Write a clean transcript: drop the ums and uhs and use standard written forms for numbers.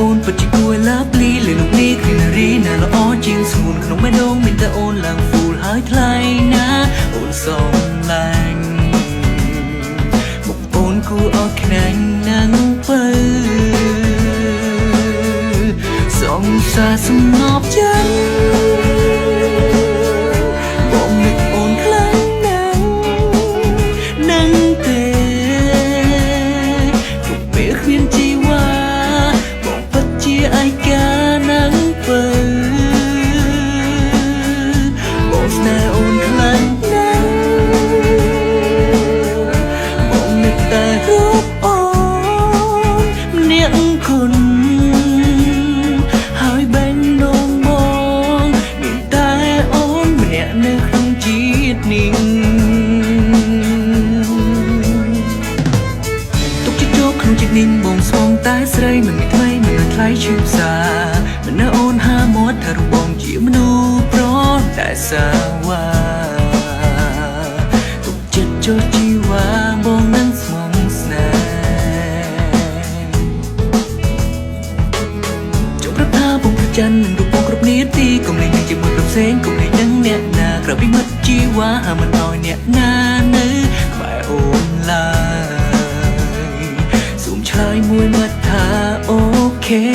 អូនពិតជាគួរឡាប់លីលើលោកនេះគ្មានរីណាល្អជាងស្ងួនក្នុងបេះដូងមានតែអូនឡើងហ្វូលហើយថ្លៃណាអូនសំឡាញ់មុខអូនគួរអត់ខ្នាញ់ណាងពើសងសាសំណប់ចិត្តបងនឹកអូនខ្លាំងណាស់នឹងទេគ្រប់ពេលគ្មានជីវ៉ាបងពិតជាឯកាណាងពើបងស្នេហ៍អូនខ្លាំងណាស់បងនឹកតែរូបអូនម្នាក់គុណទុកចិត្តយកក្នុងចិត្តនេះបងស្វងតែស្រីមិនមានថ្មីមិនអាចថ្លៃឈឺផ្សាមិននៅអូនហាមាត់ថារបងជាមនុស្សប្រតែសាវ៉ាទុកចិត្តចូលជីវ៉ាបងនឹងស្មងស្នេហ៍ចង់ប្រាប់ថាបងប្រច័ណ្ឌនឹងរូបបងគ្រប់នាទីកុំលេងនឹងជាមួយប្រផ្សេងកុំលេងនឹងអ្នកណាក្រៅពីមិត្តជីវ៉ាហាមិនឲ្យអ្នកណានៅក្បែរអូនឡើយសូមឆ្លើយមួយម៉ាត់ថាអូខេ